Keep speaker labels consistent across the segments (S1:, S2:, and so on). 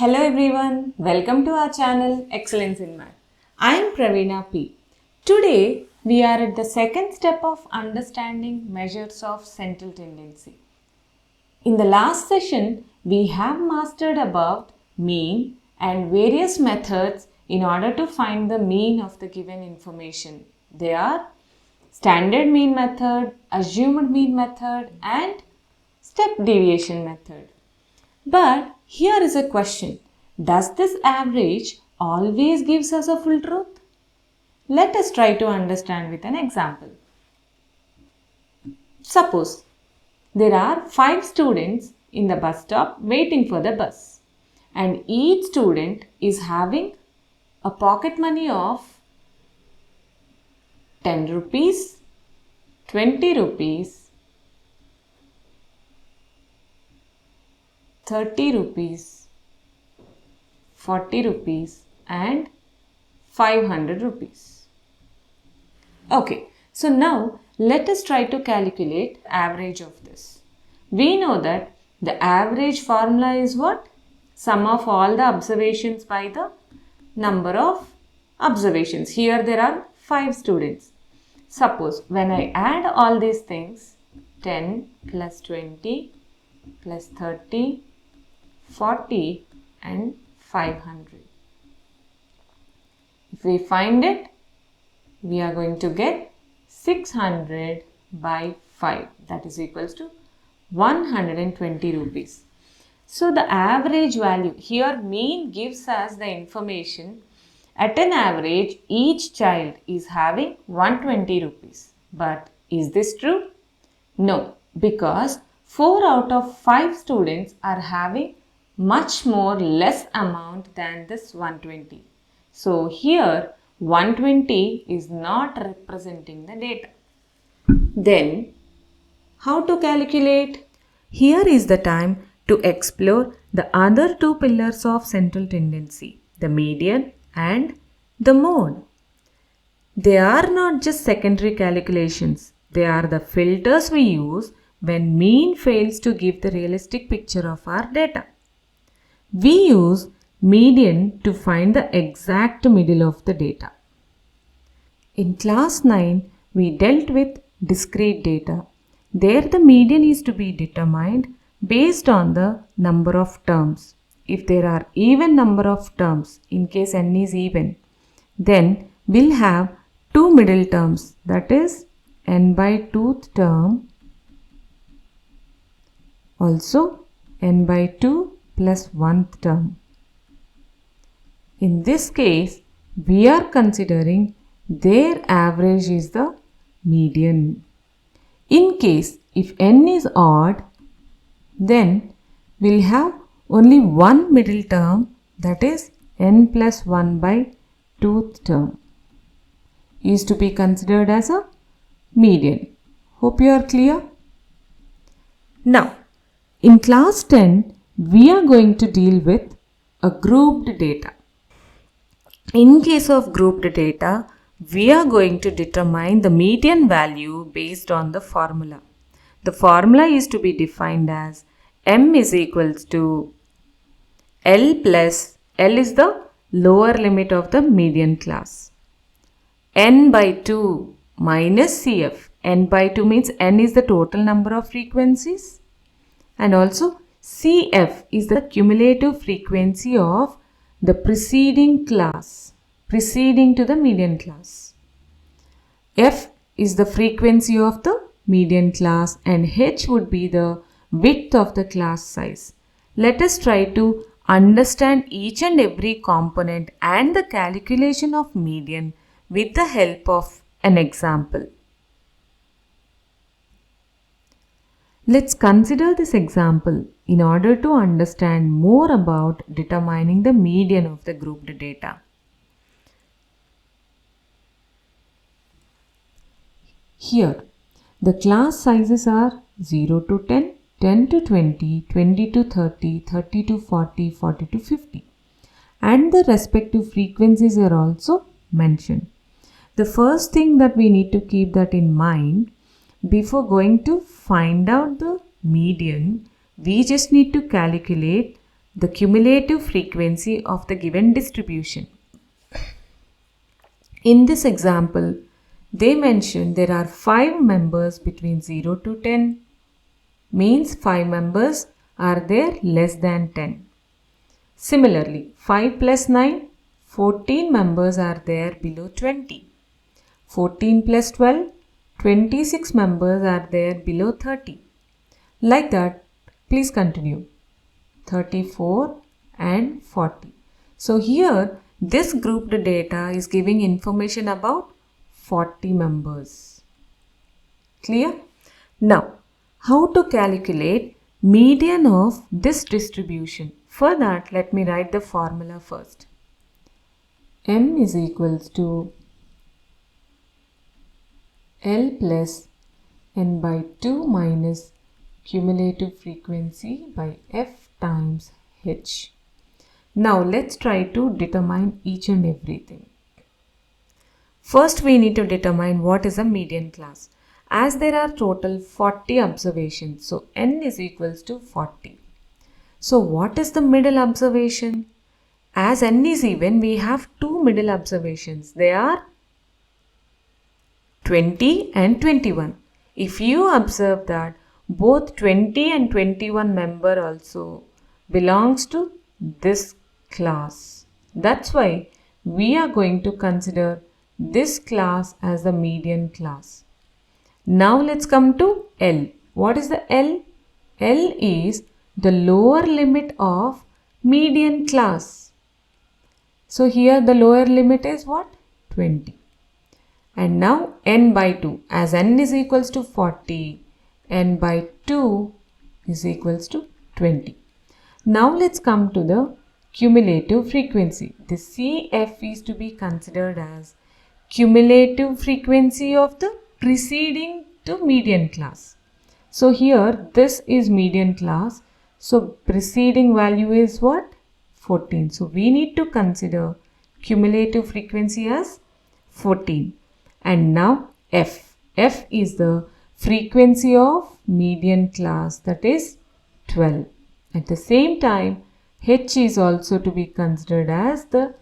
S1: Hello everyone, welcome to our channel Excellence in Math. I am Praveena P. Today we are at the second step of understanding measures of central tendency. In the last session, we have mastered about mean and various methods in order to find the mean of the given information. They are standard mean method, assumed mean method and step deviation method. But here is a question. Does this average always gives us a full truth? Let us try to understand with an example. Suppose there are 5 students in the bus stop waiting for the bus, and each student is having a pocket money of 10 rupees, 20 rupees, 30 rupees, 40 rupees and 500 rupees. Okay, so now let us try to calculate average of this. We know that the average formula is what? Sum of all the observations by the number of observations. Here there are 5 students. Suppose when I add all these things, 10 plus 20 plus 30, 40 and 500. If we find it, we are going to get 600 by 5, that is equals to 120 rupees. So the average value, here mean gives us the information. At an average, each child is having 120 rupees. But is this true? No, because 4 out of 5 students are having much more less amount than this 120. So here 120 is not representing the data. Then how to calculate? Here is the time to explore the other 2 pillars of central tendency, the median and the mode. They are not just secondary calculations, they are the filters we use when mean fails to give the realistic picture of our data. We use median to find the exact middle of the data. In class 9, we dealt with discrete data. There the median is to be determined based on the number of terms. If there are even number of terms, in case n is even, then we'll have 2 middle terms, that is n by 2th term, also n by 2 plus 1th term. In this case, we are considering their average is the median. In case if n is odd, then we'll have only one middle term, that is n plus 1 by 2th term is to be considered as a median. Hope you are clear. Now, in class 10, we are going to deal with a grouped data. In case of grouped data, we are going to determine the median value based on the formula. The formula is to be defined as m is equals to L plus, L is the lower limit of the median class, n by 2 minus CF. N by 2 means n is the total number of frequencies, and also CF is the cumulative frequency of the preceding class, preceding to the median class. F is the frequency of the median class and H would be the width of the class size. Let us try to understand each and every component and the calculation of median with the help of an example. Let's consider this example in order to understand more about determining the median of the grouped data. Here, the class sizes are 0 to 10, 10 to 20, 20 to 30, 30 to 40, 40 to 50. And the respective frequencies are also mentioned. The first thing that we need to keep that in mind, before going to find out the median, we just need to calculate the cumulative frequency of the given distribution. In this example, they mentioned there are 5 members between 0 to 10, means 5 members are there less than 10. Similarly, 5 plus 9, 14 members are there below 20. 14 plus 12, 26 members are there below 30. Like that, please continue. 34 and 40. So here, this grouped data is giving information about 40 members. Clear? Now, how to calculate median of this distribution? For that, let me write the formula first. M is equals to L plus N by 2 minus cumulative frequency by F times H. Now let's try to determine each and everything. First we need to determine what is a median class. As there are total 40 observations, so N is equals to 40. So what is the middle observation? As N is even, we have 2 middle observations. They are 20 and 21. If you observe that both 20 and 21 member also belongs to this class. That's why we are going to consider this class as the median class. Now let's come to L. What is the L? L is the lower limit of median class. So here the lower limit is what? 20. And now N by 2. As N is equals to 40, N by 2 is equals to 20. Now let's come to the cumulative frequency. The CF is to be considered as cumulative frequency of the preceding to median class. So here this is median class. So preceding value is what? 14. So we need to consider cumulative frequency as 14. And now F. F is the frequency of median class, that is 12. At the same time, H is also to be considered as the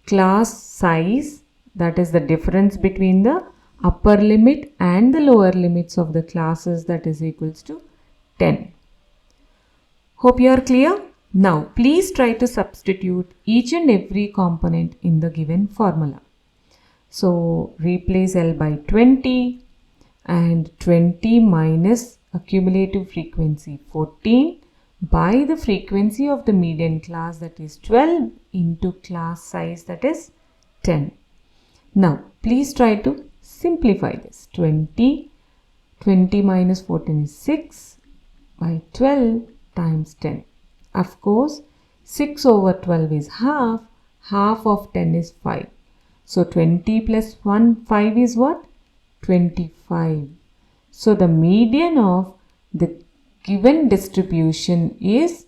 S1: class size, that is the difference between the upper limit and the lower limits of the classes, that is equals to 10. Hope you are clear? Now please try to substitute each and every component in the given formula. So replace L by 20 and 20 minus accumulative frequency 14 by the frequency of the median class, that is 12, into class size, that is 10. Now please try to simplify this. 20 minus 14 is 6 by 12 times 10. Of course 6 over 12 is half. Half of 10 is 5. So 20 plus 1, 5 is what? 25. So the median of the given distribution is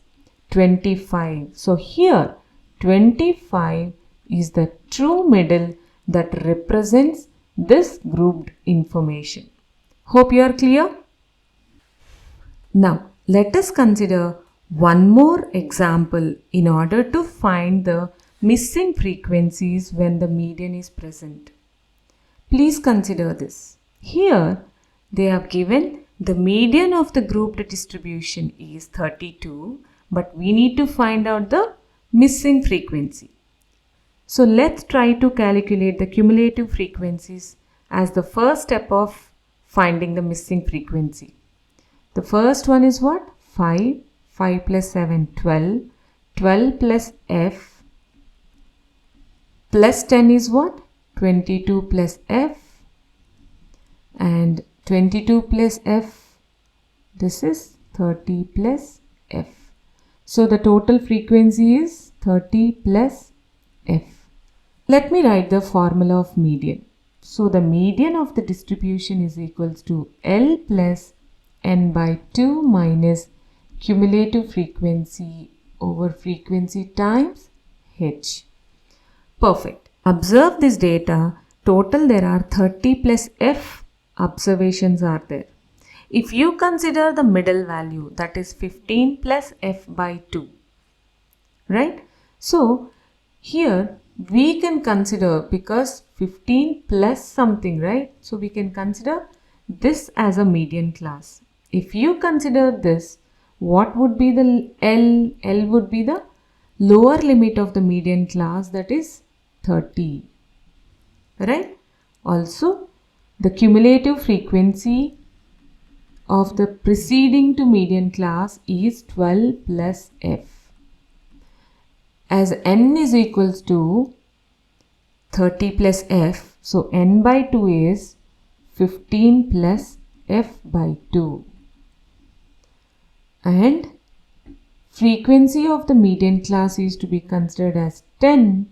S1: 25. So here 25 is the true middle that represents this grouped information. Hope you are clear? Now let us consider one more example in order to find the missing frequencies when the median is present. Please consider this. Here they have given the median of the grouped distribution is 32, but we need to find out the missing frequency. So let's try to calculate the cumulative frequencies as the first step of finding the missing frequency. The first one is what? 5. 5 plus 7, 12. 12 plus F plus 10 is what? 22 plus F, and 22 plus F, this is 30 plus F. So the total frequency is 30 plus F. Let me write the formula of median. So the median of the distribution is equals to L plus N by 2 minus cumulative frequency over frequency times H. Perfect. Observe this data. Total there are 30 plus F observations are there. If you consider the middle value, that is 15 plus F by 2. right? So here we can consider, because 15 plus something, right? So we can consider this as a median class. If you consider this, what would be the L? L would be the lower limit of the median class, that is 30, right? Also, the cumulative frequency of the preceding to median class is 12 plus f. As n is equals to 30 plus f, so n by 2 is 15 plus f by 2. And frequency of the median class is to be considered as 10.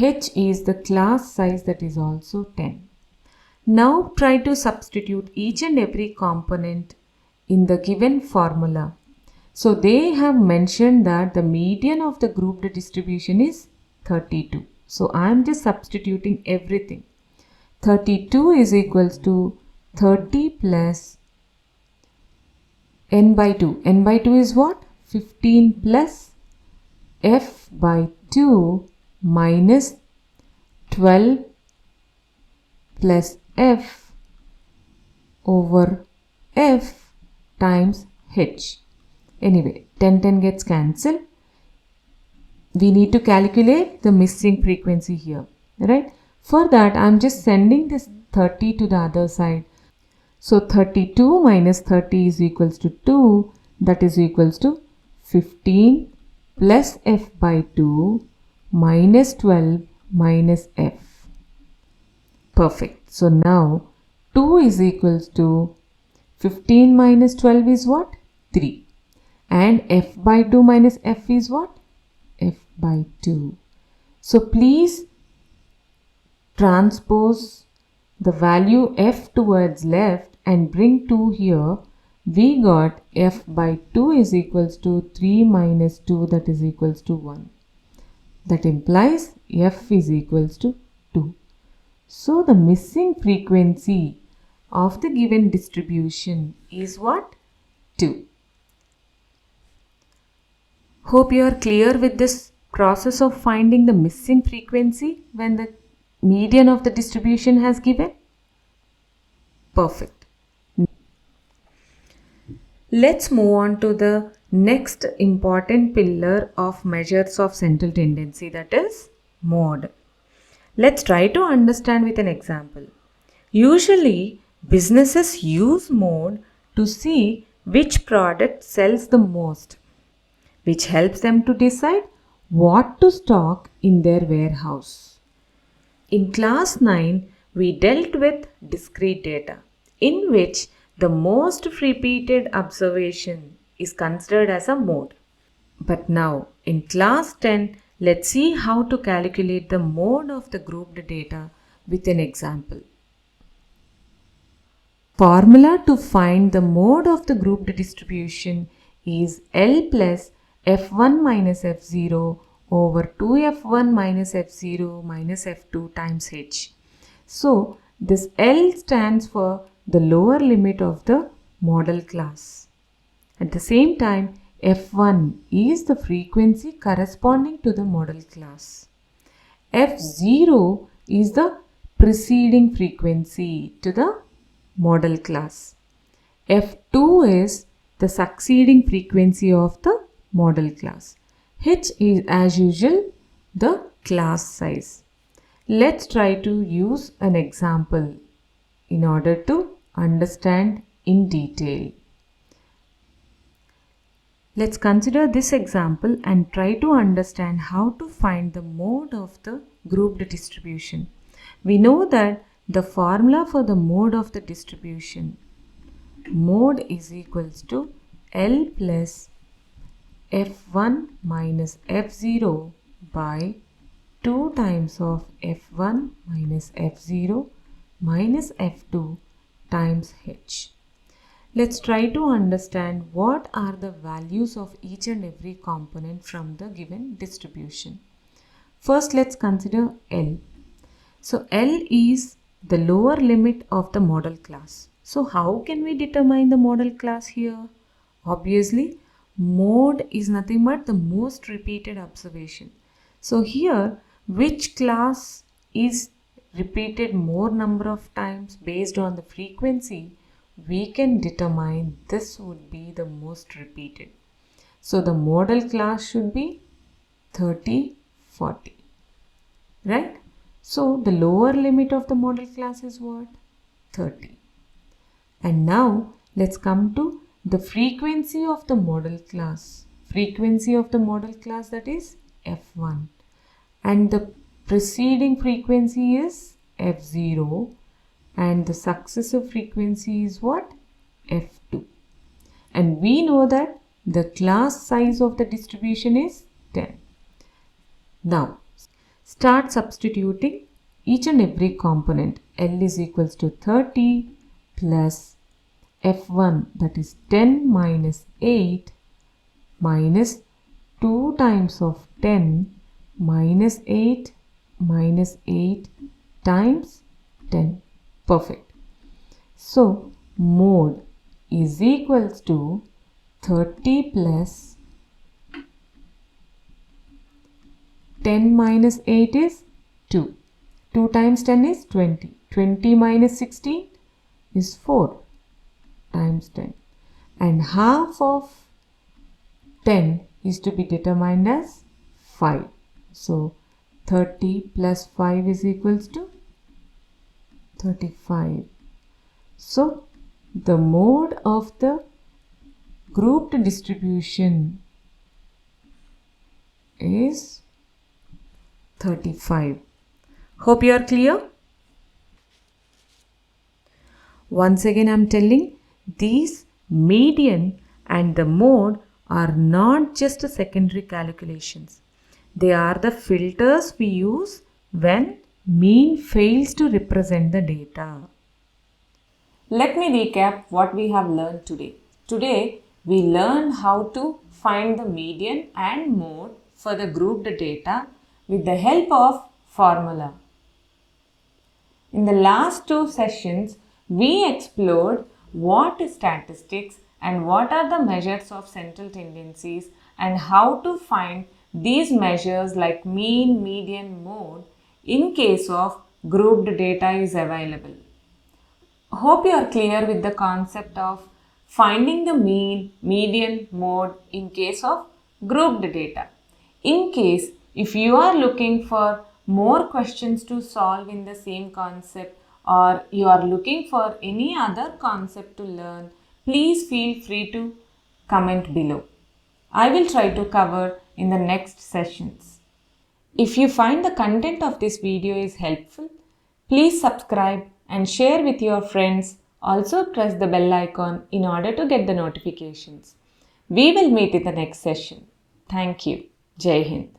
S1: H is the class size, that is also 10. Now try to substitute each and every component in the given formula. So they have mentioned that the median of the grouped distribution is 32. So I am just substituting everything. 32 is equals to 30 plus n by 2. N by 2 is what? 15 plus f by 2 minus 12 plus f over f times h. Anyway, 10 gets cancelled. We need to calculate the missing frequency here, right? For that, I am just sending this 30 to the other side. So 32 minus 30 is equals to 2, that is equals to 15 plus f by 2 minus 12 minus f. Perfect. So now 2 is equals to 15 minus 12 is what? 3. And f by 2 minus f is what? F by 2. So please transpose the value f towards left and bring 2 here. We got f by 2 is equals to 3 minus 2, that is equals to 1. That implies f is equals to 2. So the missing frequency of the given distribution is what? 2. Hope you are clear with this process of finding the missing frequency when the median of the distribution has given. Perfect. Let's move on to the next important pillar of measures of central tendency, that is mode. Let's try to understand with an example. Usually, businesses use mode to see which product sells the most, which helps them to decide what to stock in their warehouse. In class 9, we dealt with discrete data, in which the most repeated observation is considered as a mode. But now, in class 10, let's see how to calculate the mode of the grouped data with an example. Formula to find the mode of the grouped distribution is L plus f1 minus f0 over 2f1 minus f0 minus f2 times h. So, this L stands for the lower limit of the model class. At the same time, f1 is the frequency corresponding to the model class. f0 is the preceding frequency to the model class. f2 is the succeeding frequency of the model class. H is as usual the class size. Let's try to use an example in order to understand in detail. Let's consider this example and try to understand how to find the mode of the grouped distribution. We know that the formula for the mode of the distribution, mode is equals to L plus f1 minus f0 by 2 times of f1 minus f0 minus f2 times h. Let's try to understand what are the values of each and every component from the given distribution. First, let's consider L. So L is the lower limit of the model class. So how can we determine the model class here? Obviously, Mode is nothing but the most repeated observation. So here, which class is repeated more number of times based on the frequency, we can determine this would be the most repeated. So the model class should be 30, 40. Right? So the lower limit of the model class is what? 30. And now let's come to the frequency of the model class. Frequency of the model class, that is F1. And the preceding frequency is F0. And the successive frequency is what? F2. And we know that the class size of the distribution is 10. Now, start substituting each and every component. L is equals to 30 plus F1, that is 10 minus 8 minus 2 times of 10 minus 8 times 10. Perfect. So, mode is equals to 30 plus 10 minus 8 is 2. 2 times 10 is 20. 20 minus 16 is 4 times 10. And half of 10 is to be determined as 5. So, 30 plus 5 is equals to 35. So, the mode of the grouped distribution is 35. Hope you are clear. Once again I am telling, these median and the mode are not just secondary calculations. They are the filters we use when mean fails to represent the data. Let me recap what we have learned today. Today we learned how to find the median and mode for the grouped data with the help of formula. In the last two sessions, we explored what is statistics and what are the measures of central tendencies and how to find these measures like mean, median, mode in case of grouped data is available. Hope you are clear with the concept of finding the mean, median, mode in case of grouped data. In case if you are looking for more questions to solve in the same concept or you are looking for any other concept to learn, please feel free to comment below. I will try to cover in the next sessions. If you find the content of this video is helpful, please subscribe and share with your friends. Also press the bell icon in order to get the notifications. We will meet in the next session. Thank you. Jai Hind.